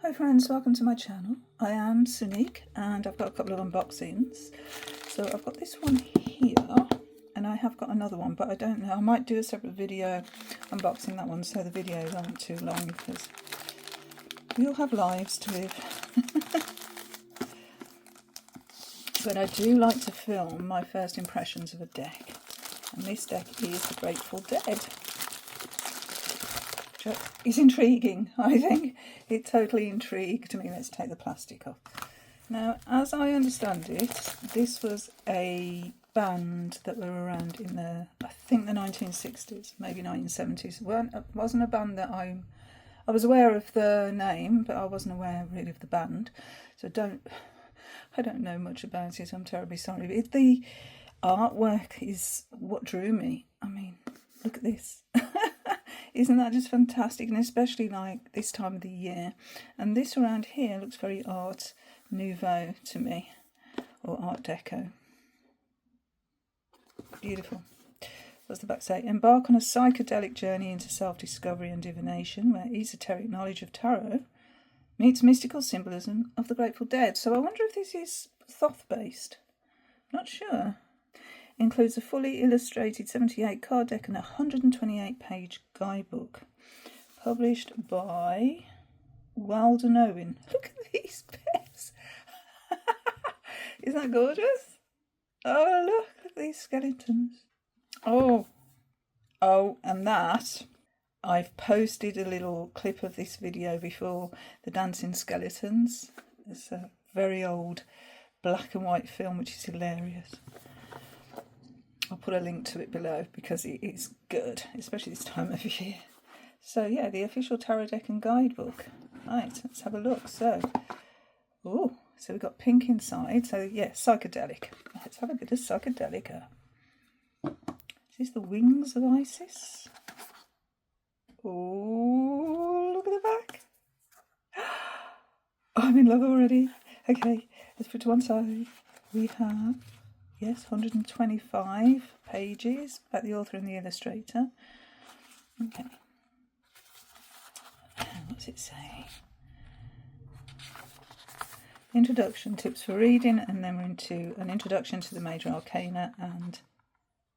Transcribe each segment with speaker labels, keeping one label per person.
Speaker 1: Hi friends, welcome to my channel. I am Sunique and I've got a couple of unboxings. So I've got this one here and I have got another one, but I don't know. I might do a separate video unboxing that one so the videos aren't too long because we all have lives to live. But I do like to film my first impressions of a deck. And this deck is the Grateful Dead. It's intriguing, I think. It totally intrigued me. Let's take the plastic off. Now, as I understand it, this was a band that were around in the, I think the 1960s, maybe 1970s. It wasn't a band that I was aware of the name, but I wasn't aware really of the band. So I don't know much about it. I'm terribly sorry. But the artwork is what drew me. I mean, look at this. Isn't that just fantastic? And especially like this time of the year. And this around here looks very Art Nouveau to me, or Art Deco. Beautiful. What's the back say? Embark on a psychedelic journey into self-discovery and divination, where esoteric knowledge of tarot meets mystical symbolism of the Grateful Dead. So I wonder if this is Thoth-based. Not sure. Includes a fully illustrated 78 card deck and a 128-page guidebook. Published by Weldon Owen. Look at these pets. Isn't that gorgeous? Oh, look at these skeletons. Oh, and that, I've posted a little clip of this video before, the Dancing Skeletons. It's a very old black and white film which is hilarious. I'll put a link to it below because it is good, especially this time of year. So yeah, the official tarot deck and guidebook. Right, let's have a look. So we've got pink inside. So yeah, psychedelic. Let's have a bit of psychedelica. Is this the wings of Isis? Oh, look at the back. I'm in love already. Okay, let's put it to one side. We have, yes, 125 pages about the author and the illustrator. Okay. What's it say? Introduction, tips for reading, and then we're into an introduction to the major arcana, and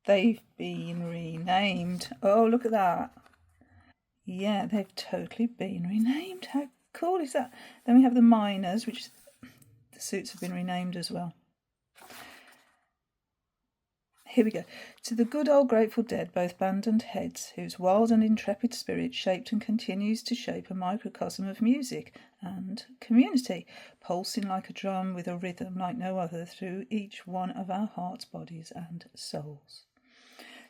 Speaker 1: they've been renamed. Oh, look at that. Yeah, they've totally been renamed. How cool is that? Then we have the minors, which the suits have been renamed as well. Here we go. To the good old Grateful Dead, both band and heads, whose wild and intrepid spirit shaped and continues to shape a microcosm of music and community, pulsing like a drum with a rhythm like no other through each one of our hearts, bodies and souls.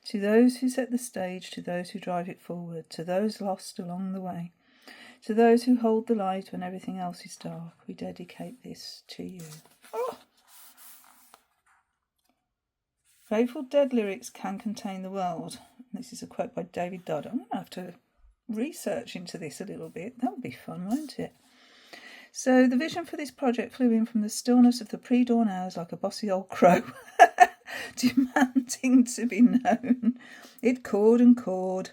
Speaker 1: To those who set the stage, to those who drive it forward, to those lost along the way, to those who hold the light when everything else is dark, we dedicate this to you. Oh! Grateful Dead lyrics can contain the world. This is a quote by David Dodd. I'm going to have to research into this a little bit. That would be fun, won't it? So the vision for this project flew in from the stillness of the pre-dawn hours like a bossy old crow, demanding to be known. It cawed and cawed,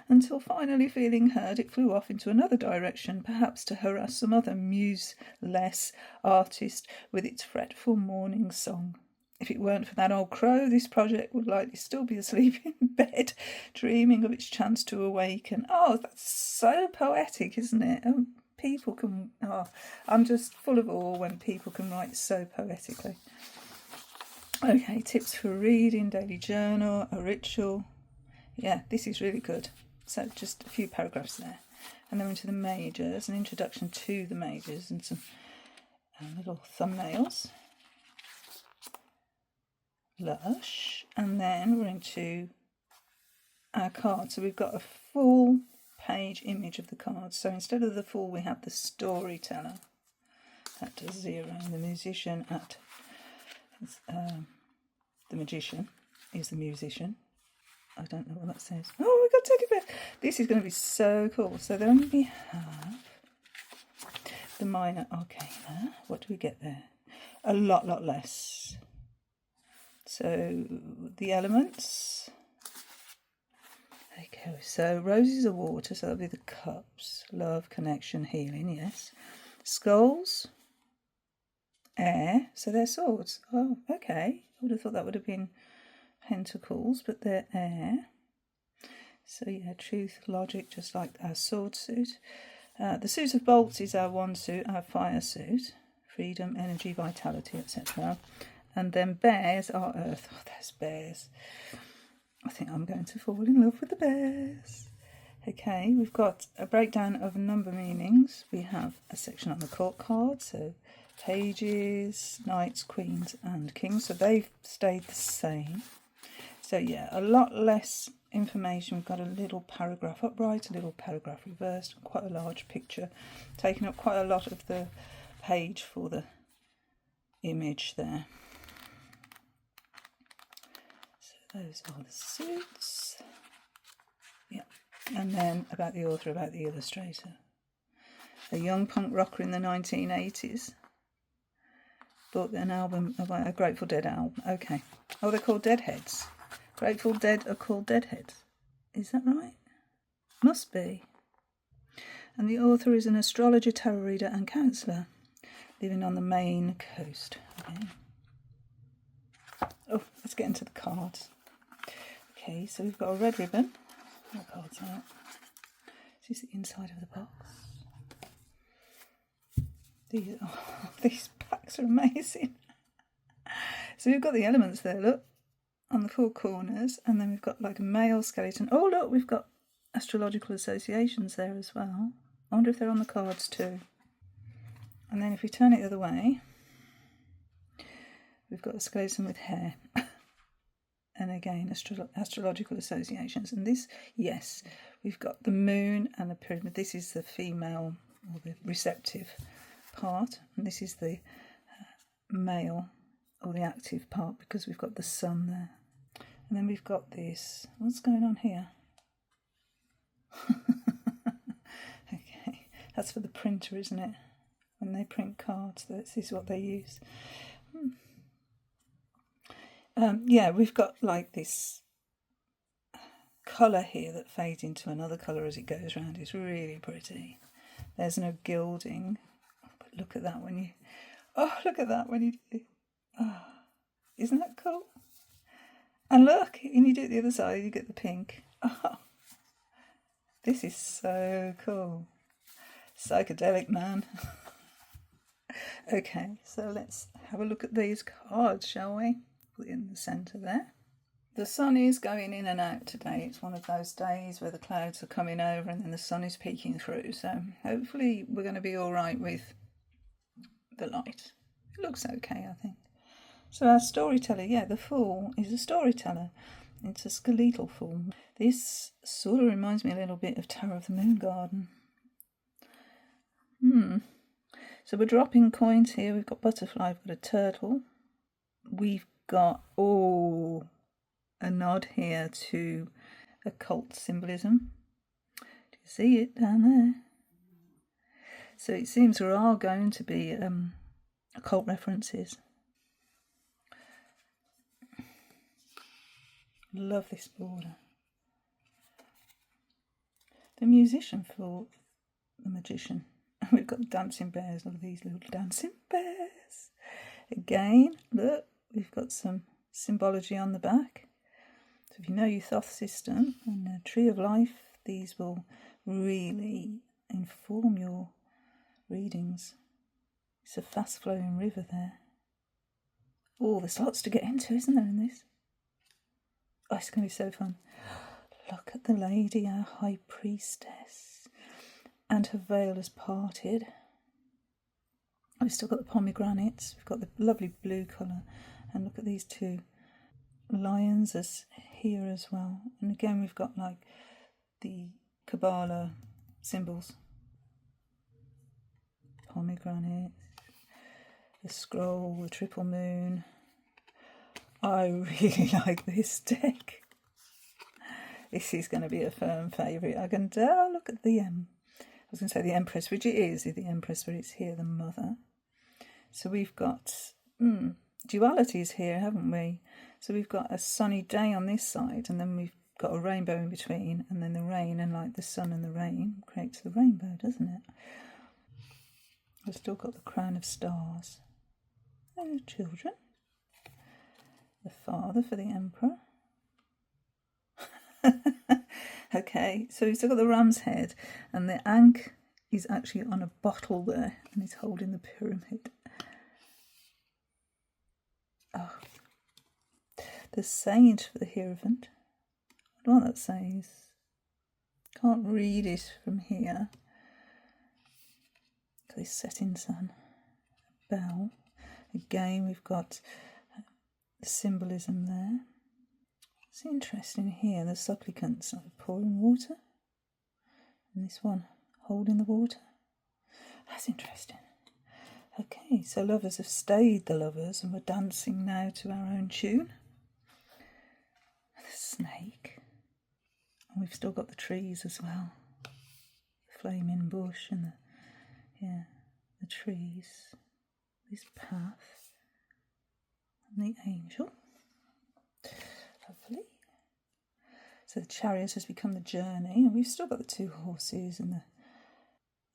Speaker 1: until finally feeling heard, it flew off into another direction, perhaps to harass some other muse-less artist with its fretful morning song. If it weren't for that old crow, this project would likely still be asleep in bed, dreaming of its chance to awaken. Oh, that's so poetic, isn't it? People can... Oh, I'm just full of awe when people can write so poetically. Okay, tips for reading, daily journal, a ritual. Yeah, this is really good. So just a few paragraphs there. And then into the majors, an introduction to the majors and some little thumbnails. Lush, and then we're into our card. So we've got a full page image of the card. So instead of the fool, we have the storyteller at 0, and the musician at the magician is the musician. I don't know what that says. Oh, we've got teddy bear. This is going to be so cool. So then we have the minor arcana. What do we get there? A lot less. So the elements. Okay, so roses are water, so that'll be the cups. Love, connection, healing, yes. Skulls, air, so they're swords. Oh, okay. I would have thought that would have been pentacles, but they're air. So yeah, truth, logic, just like our sword suit. The suit of bolts is our one suit, our fire suit. Freedom, energy, vitality, etc. And then bears are earth. Oh, there's bears. I think I'm going to fall in love with the bears. Okay, we've got a breakdown of number meanings. We have a section on the court card, so pages, knights, queens and kings. So they've stayed the same. So yeah, a lot less information. We've got a little paragraph upright, a little paragraph reversed, quite a large picture, taking up quite a lot of the page for the image there. So those are the suits. Yeah. And then about the author, about the illustrator. A young punk rocker in the 1980s. Bought an album, a Grateful Dead album. Okay. Oh, they're called Deadheads. Grateful Dead are called Deadheads. Is that right? Must be. And the author is an astrologer, tarot reader and counsellor living on the Maine coast. Okay. Oh, let's get into the cards. Okay, so we've got a red ribbon. What cards out? This is the inside of the box. These packs are amazing. So we've got the elements there, look, on the four corners, and then we've got like a male skeleton. Oh, look, we've got astrological associations there as well. I wonder if they're on the cards too. And then if we turn it the other way, we've got a skeleton with hair. And again, astrological associations. And this, yes, we've got the moon and the pyramid. This is the female, or the receptive part. And this is the male, or the active part, because we've got the sun there. And then we've got this. What's going on here? Okay, that's for the printer, isn't it? When they print cards, this is what they use. Yeah, we've got like this colour here that fades into another colour as it goes around. It's really pretty. There's no gilding, but look at that when you... Oh, look at that when you do... Oh, isn't that cool? And look, when you do it the other side, you get the pink. Oh, this is so cool. Psychedelic, man. Okay, so let's have a look at these cards, shall we? Put it in the centre there. The sun is going in and out today. It's one of those days where the clouds are coming over and then the sun is peeking through. So hopefully we're going to be all right with the light. It looks okay, I think. So our storyteller, yeah, the Fool is a storyteller. It's a skeletal fool. This sort of reminds me a little bit of Tower of the Moon Garden. So we're dropping coins here. We've got butterfly, we've got a turtle. We've got, a nod here to occult symbolism. Do you see it down there? So it seems there are going to be occult references. Love this border. The musician for the magician. We've got dancing bears. Look at these little dancing bears. Again, look, we've got some symbology on the back. So if you know your Thoth system and the Tree of Life, these will really inform your readings. It's a fast flowing river there. Oh, there's lots to get into, isn't there, in this? Oh, it's going to be so fun. Look at the lady, our high priestess. And her veil has parted. We've still got the pomegranates. We've got the lovely blue colour. And look at these two lions as here as well. And again, we've got like the Kabbalah symbols. Pomegranates. The scroll, the triple moon. I really like this deck. This is going to be a firm favourite. I can tell. Look at the I was going to say the Empress, which it is the Empress, but it's here the Mother. So we've got dualities here, haven't we? So we've got a sunny day on this side, and then we've got a rainbow in between, and then the rain, and like the sun and the rain creates the rainbow, doesn't it? We've still got the crown of stars. And the children. The father for the emperor. Okay, so we've still got the ram's head, and the ankh is actually on a bottle there, and he's holding the pyramid. Oh. The sage for the hierophant. I don't know what that says. Can't read it from here. The setting sun. A bell. Again, we've got the symbolism there. It's interesting here, the supplicants are pouring water, and this one holding the water. That's interesting. Okay, so lovers have stayed the lovers, and we're dancing now to our own tune. The snake. And we've still got the trees as well. The flaming bush and the trees. This path. And the angel. Lovely. So the chariot has become the journey, and we've still got the two horses and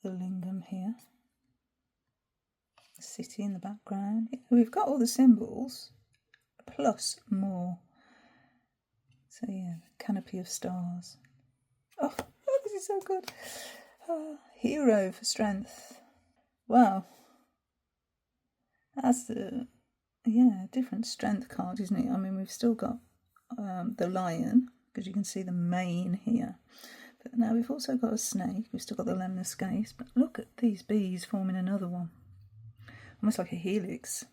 Speaker 1: the lingam here. The city in the background. We've got all the symbols, plus more. So yeah, canopy of stars. Oh, this is so good. Hero for strength. Wow. That's a different strength card, isn't it? I mean, we've still got the lion, because you can see the mane here. But now we've also got a snake. We've still got the lemniscate. But look at these bees forming another one. Almost like a helix.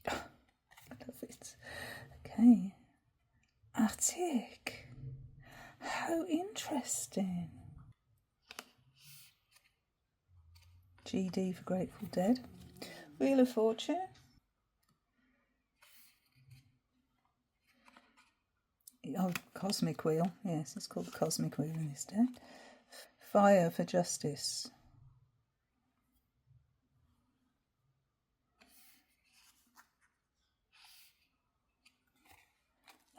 Speaker 1: I love it. Okay. Attic. How interesting. GD for Grateful Dead. Wheel of Fortune. Oh, Cosmic Wheel. Yes, it's called the Cosmic Wheel in this deck. Fire for Justice.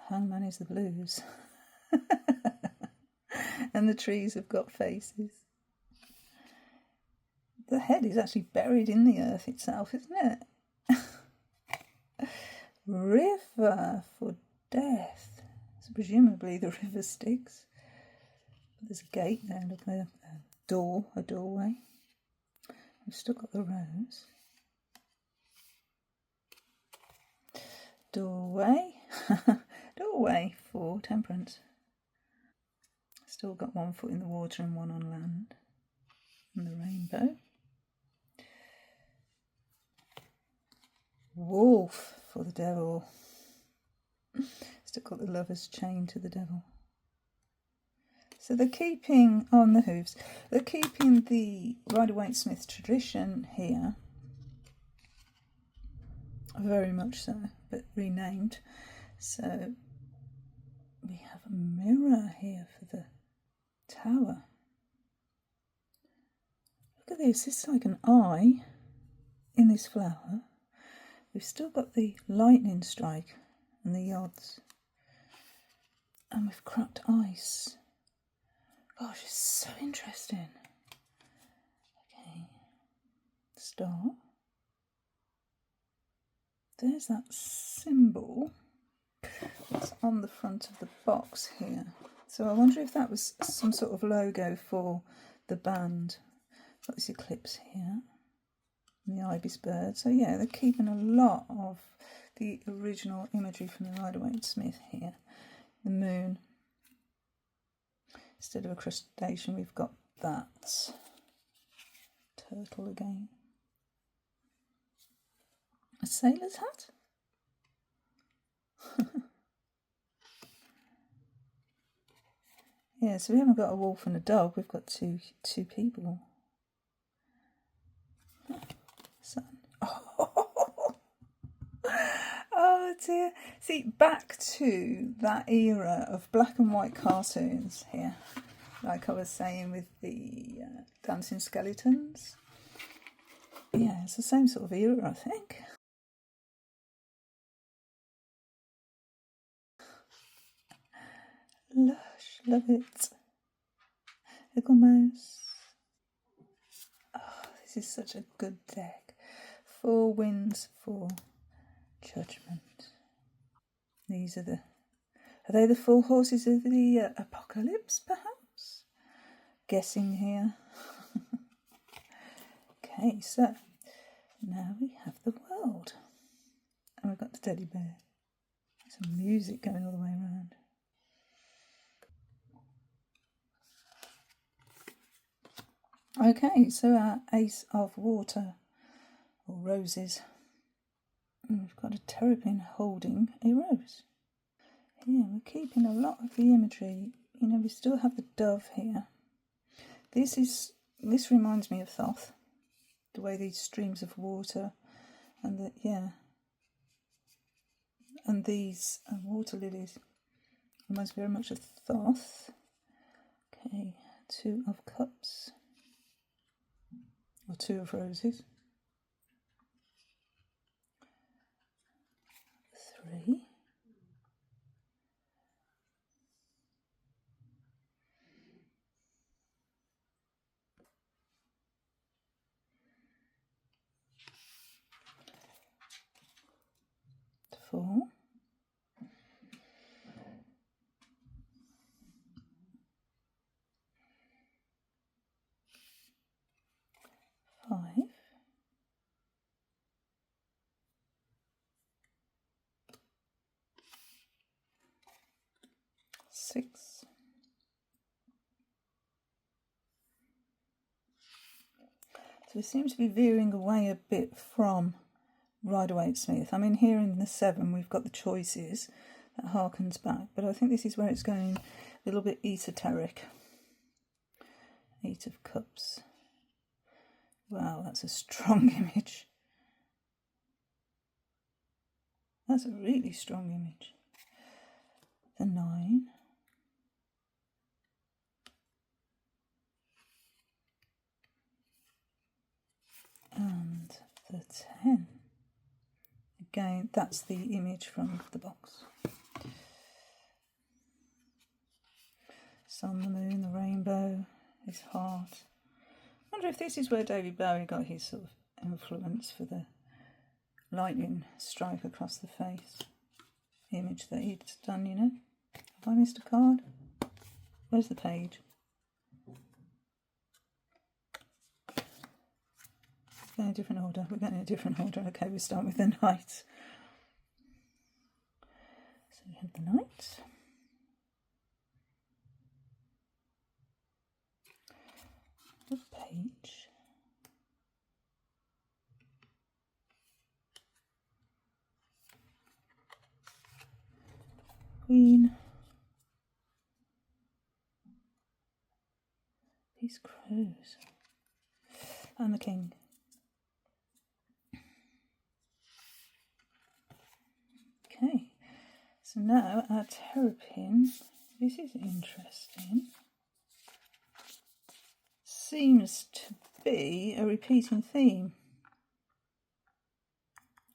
Speaker 1: Hangman is the blues. And the trees have got faces. The head is actually buried in the earth itself, isn't it? River for death. So presumably the river Styx. There's a gate there, look there. A doorway. We've still got the rose. Doorway. Doorway for temperance. Still got one foot in the water and one on land. And the rainbow. Wolf for the devil. Still got the lover's chain to the devil. So they're keeping, on the hooves, they're keeping the Rider-Waite-Smith tradition here. Very much so, but renamed. So we have a mirror here for the tower. Look at this, it's like an eye in this flower. We've still got the lightning strike and the odds. And we've cracked ice. Gosh, it's so interesting. Okay. Star. There's that symbol that's on the front of the box here. So I wonder if that was some sort of logo for the band. Got this eclipse here. And the ibis bird. So yeah, they're keeping a lot of the original imagery from the Rider-Waite-Smith here. The moon. Instead of a crustacean, we've got that turtle again. A sailor's hat? Yeah, so we haven't got a wolf and a dog, we've got two people. Sun. Oh dear. See, back to that era of black and white cartoons here. Like I was saying with the dancing skeletons. Yeah, it's the same sort of era, I think. Lush, love it. Little mouse. Oh, this is such a good deck. 4 winds for judgment. These are they the 4 horses of the apocalypse, perhaps? Guessing here. Okay, so now we have the world. And we've got the teddy bear. Some music going all the way around. Okay, so our ace of water, or roses. And we've got a terrapin holding a rose. Yeah, we're keeping a lot of the imagery. You know, we still have the dove here. This reminds me of Thoth. The way these streams of water and and these water lilies reminds me very much of Thoth. Okay, 2 of cups, or 2 of roses. 3. 4. 5. 6. So we seem to be veering away a bit from Rider-Waite-Smith. I mean, here in the 7 we've got the choices that harkens back, but I think this is where it's going a little bit esoteric. 8 of cups. Wow, that's a strong image. That's a really strong image. The 9. And the 10. Again, that's the image from the box. Sun, the moon, the rainbow, his heart. I wonder if this is where David Bowie got his sort of influence for the lightning strike across the face image that he'd done, you know. Have I missed a card? Where's the page? Going in a different order. We're going in a different order. Okay, we start with the knight. So we have the knight. The page. Queen. These crows. And the king. Okay, so now our terrapin, this is interesting, seems to be a repeating theme.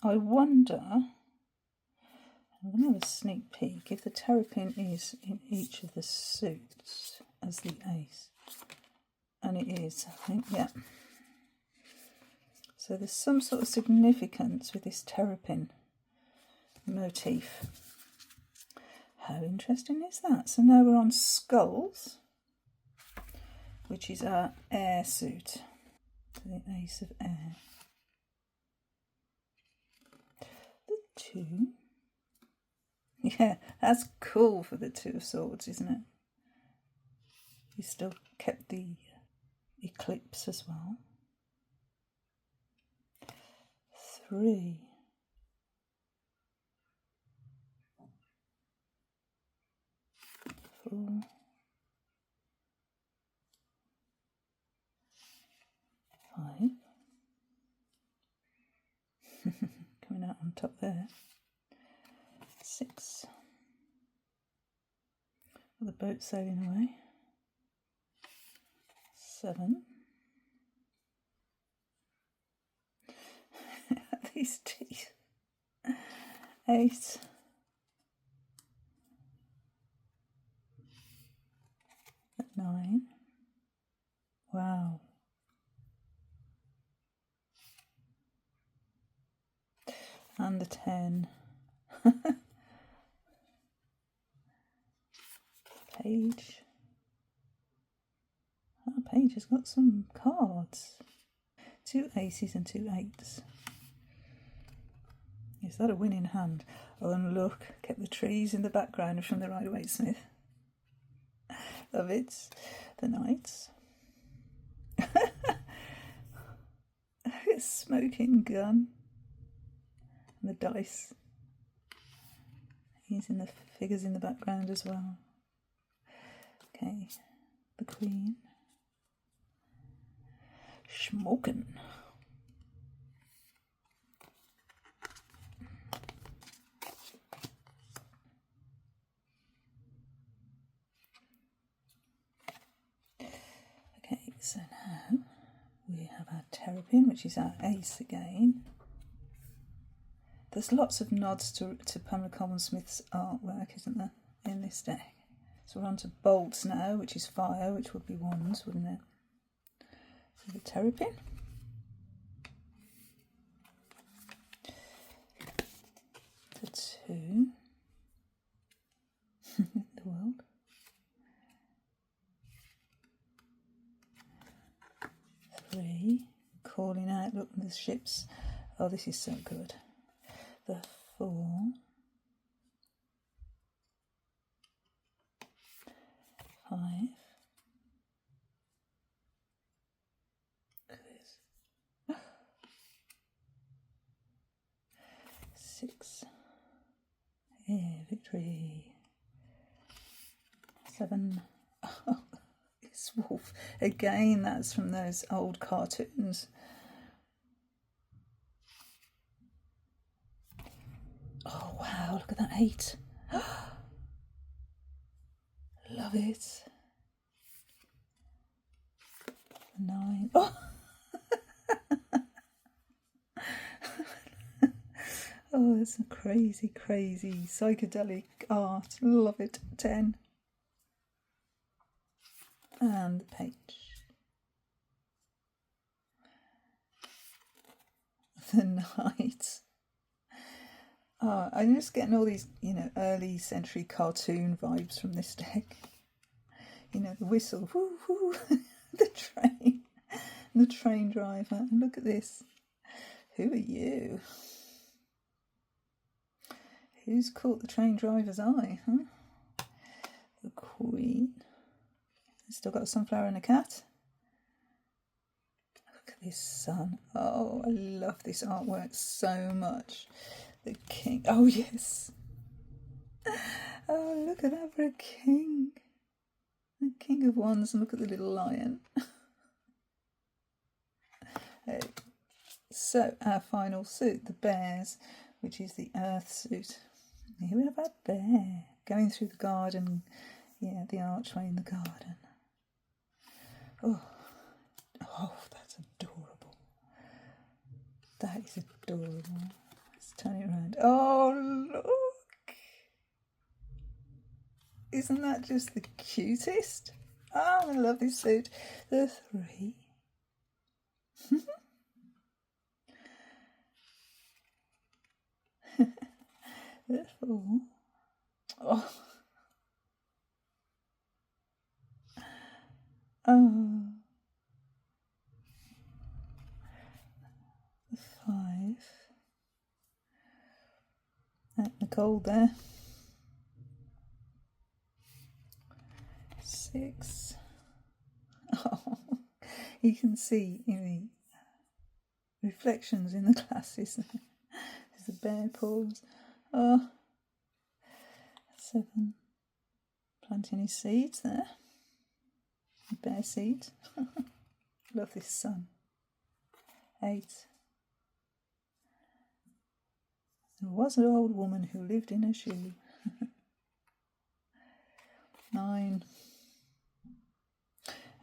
Speaker 1: I wonder, I'm going to have a sneak peek, if the terrapin is in each of the suits as the ace. And it is, I think, yeah. So there's some sort of significance with this terrapin motif. How interesting is that? So now we're on skulls, which is our air suit. So the ace of air. The 2. Yeah, that's cool for the 2 of swords, isn't it? You still kept the eclipse as well. 3. 4. 5. Coming out on top there. 6. The boat sailing away. 7. These teeth. 8. 9. Wow. And the 10. Page. That page has got some cards. 2 aces and 2 eights. Is that a winning hand? Oh, and look, kept the trees in the background from the Rider-Waite-Smith. Love it. The knights. A smoking gun. And the dice. He's in the figures in the background as well. Okay, the queen. Smoking. Okay, so now we have our terrapin, which is our ace again. There's lots of nods to Pamela Colman-Smith's artwork, isn't there, in this deck? So we're on to bolts now, which is fire, which would be wands, wouldn't it? So the terrapin. The 2. The world. 3. Calling out, look, the ships. Oh, this is so good. The 4. 5. Look at this. 6. Yeah, victory. 7. Oh, this wolf. Again, that's from those old cartoons. Oh, wow, look at that 8. Love it. 9. Oh! Oh, it's a crazy, crazy psychedelic art. Love it. 10. And the page. The knight. Oh, I'm just getting all these, early century cartoon vibes from this deck. The whistle, whoo, whoo, the train driver. And look at this. Who are you? Who's caught the train driver's eye, huh? The queen. Still got a sunflower and a cat. Look at this sun. Oh, I love this artwork so much. The king. Oh, yes. Oh, look at that for a king. The king of wands, and look at the little lion. So, our final suit, the bears, which is the earth suit. Here we have our bear going through the garden. Yeah, the archway in the garden. Oh, that's adorable. That is adorable. Let's turn it around. Oh, look. Isn't that just the cutest? Oh, I love this suit. The 3. The 4. Oh. Oh. The 5. Nicole there. 6. Oh, you can see in the reflections in the glasses. There's the bear paws. Oh. 7. Planting his seeds there. Bear seeds. Love this sun. 8. There was an old woman who lived in a shoe. 9.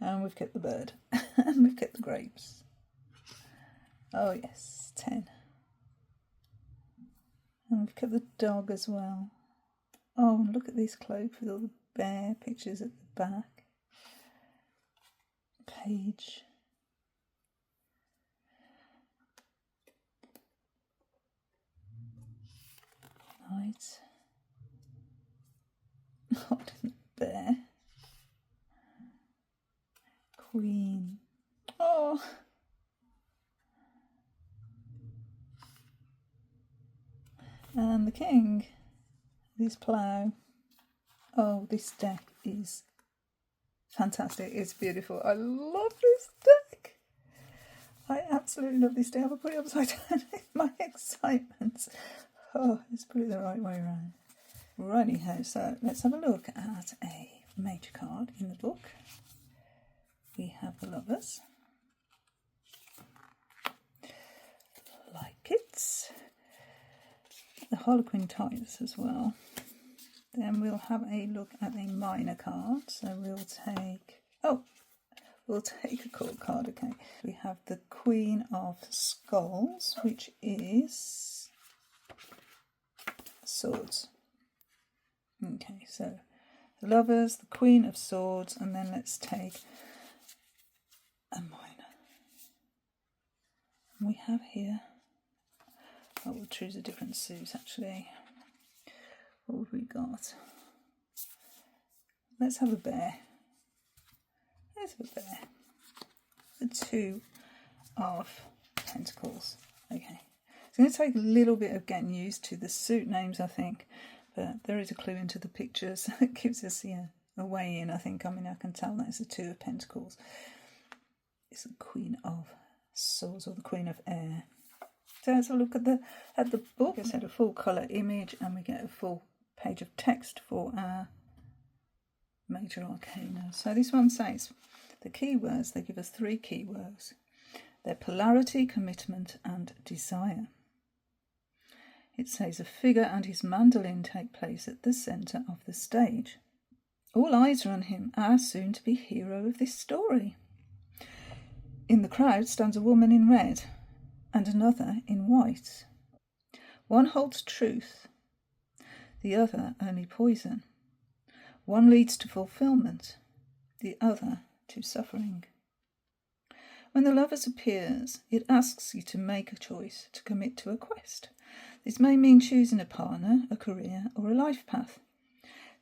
Speaker 1: And we've kept the bird. And we've kept the grapes. Oh yes, 10. And we've kept the dog as well. Oh, look at this cloak with all the bear pictures at the back. page. Right. Oh, bear. Queen. Oh. And the king. This plough. Oh, this deck is fantastic. It's beautiful. I love this deck. I absolutely love this deck. I'll put it upside down in my excitement. Oh, let's put it the right way around. Righty-ho, so let's have a look at a major card in the book. We have the Lovers. Like it. The Harlequin types as well. Then we'll have a look at a minor card. So we'll take a court card, okay. We have the Queen of Skulls, which is Swords. Okay, so the Lovers, the Queen of Swords, and then let's take a minor. And we have here, we'll choose a different suit actually. What have we got? Let's have a bear. Let's have a bear. The Two of Pentacles. Okay. It's going to take a little bit of getting used to the suit names, I think. But there is a clue into the pictures that gives us a way in, I think. I mean, I can tell that it's the Two of Pentacles. It's the Queen of Swords, or the Queen of Air. So let's have a look at the book. It's had a full colour image, and we get a full page of text for our major arcana. So this one says the keywords. They give us 3 keywords. They're polarity, commitment, and desire. It says a figure and his mandolin take place at the centre of the stage. All eyes are on him, our soon-to-be hero of this story. In the crowd stands a woman in red and another in white. One holds truth, the other only poison. One leads to fulfilment, the other to suffering. When the Lovers appears, it asks you to make a choice, to commit to a quest. This may mean choosing a partner, a career, or a life path.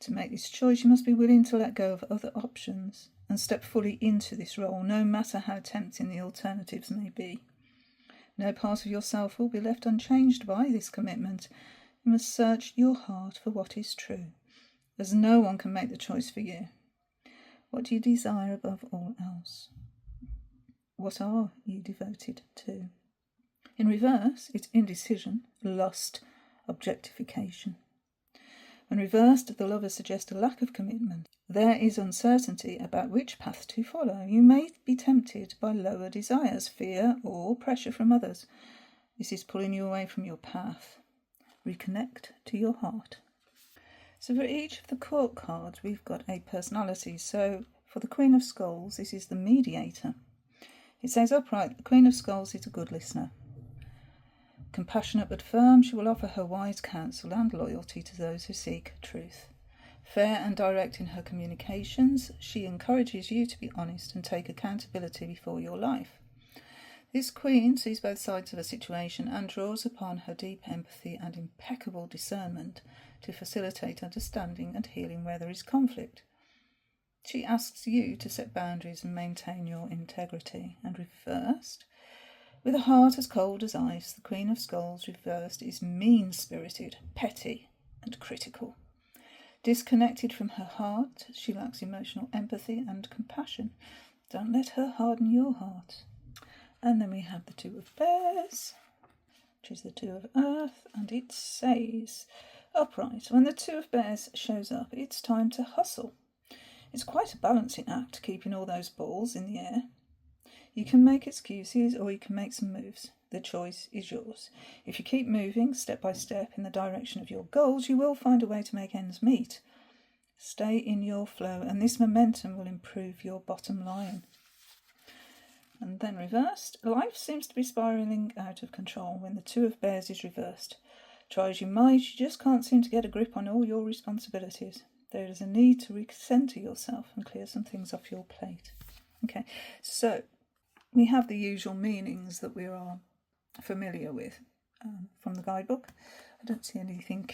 Speaker 1: To make this choice, you must be willing to let go of other options and step fully into this role, no matter how tempting the alternatives may be. No part of yourself will be left unchanged by this commitment. You must search your heart for what is true, as no one can make the choice for you. What do you desire above all else? What are you devoted to? In reverse, it's indecision, lust, objectification. When reversed, the Lovers suggest a lack of commitment. There is uncertainty about which path to follow. You may be tempted by lower desires, fear, or pressure from others. This is pulling you away from your path. Reconnect to your heart. So for each of the court cards, we've got a personality. So for the Queen of Skulls, this is the mediator. It says upright, the Queen of Skulls is a good listener. Compassionate but firm, she will offer her wise counsel and loyalty to those who seek truth. Fair and direct in her communications, she encourages you to be honest and take accountability before your life. This queen sees both sides of a situation and draws upon her deep empathy and impeccable discernment to facilitate understanding and healing where there is conflict. She asks you to set boundaries and maintain your integrity. And reversed, with a heart as cold as ice, the Queen of Skulls reversed is mean-spirited, petty, and critical. Disconnected from her heart, she lacks emotional empathy and compassion. Don't let her harden your heart. And then we have the Two of Bears, which is the Two of Earth, and it says, upright, when the Two of Bears shows up, it's time to hustle. It's quite a balancing act, keeping all those balls in the air. You can make excuses or you can make some moves. The choice is yours. If you keep moving step by step in the direction of your goals, you will find a way to make ends meet. Stay in your flow, and this momentum will improve your bottom line. And then reversed, life seems to be spiralling out of control when the Two of Bears is reversed. Try as you might, you just can't seem to get a grip on all your responsibilities. There is a need to recenter yourself and clear some things off your plate. Okay, so we have the usual meanings that we are familiar with from the guidebook. I don't see anything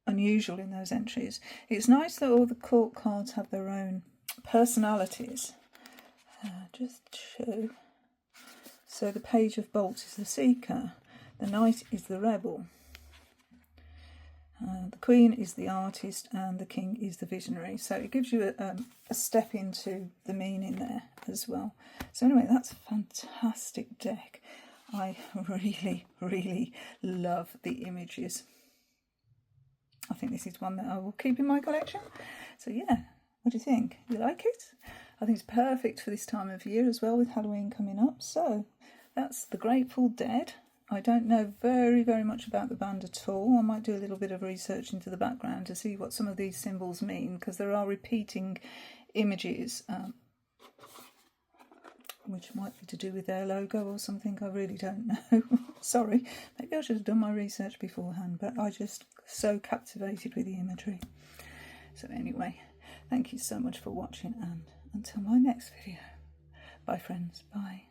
Speaker 1: unusual in those entries. It's nice that all the court cards have their own personalities. Just show. So the Page of Bolts is the seeker, the Knight is the rebel, the Queen is the artist, and the King is the visionary. So it gives you a step into the meaning there as well. So anyway, that's a fantastic deck. I really, really love the images. I think this is one that I will keep in my collection. So yeah, what do you think? You like it? I think it's perfect for this time of year as well, with Halloween coming up. So that's the Grateful Dead. I don't know very, very much about the band at all. I might do a little bit of research into the background to see what some of these symbols mean, because there are repeating images, which might be to do with their logo or something. I really don't know. Sorry, maybe I should have done my research beforehand, but I just so captivated with the imagery. So anyway, thank you so much for watching, and until my next video. Bye friends, bye.